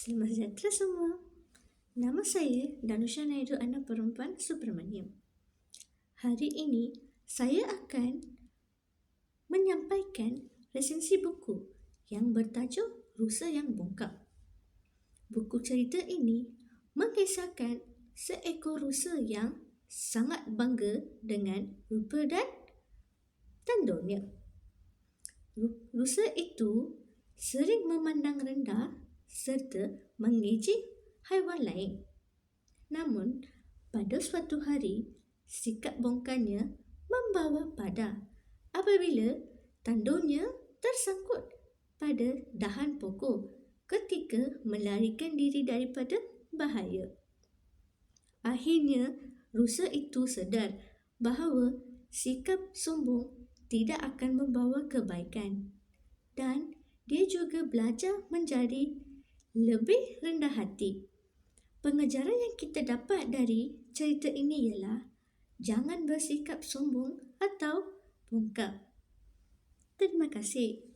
Selamat sejahtera semua. Nama saya Danusha Naidu Anak Perempuan Subramaniam. Hari ini saya akan menyampaikan resensi buku yang bertajuk Rusa yang Bongkak. Buku cerita ini mengisahkan seekor rusa yang sangat bangga dengan rupa dan tandurnya. Rusa itu sering memandang rendah serta mengejek haiwan lain. Namun, pada suatu hari, sikap bongkarnya membawa pada apabila tandurnya tersangkut pada dahan pokok ketika melarikan diri daripada bahaya. Akhirnya, rusa itu sedar bahawa sikap sombong tidak akan membawa kebaikan dan dia juga belajar menjadi lebih rendah hati. Pengajaran yang kita dapat dari cerita ini ialah jangan bersikap sombong atau bongkak. Terima kasih.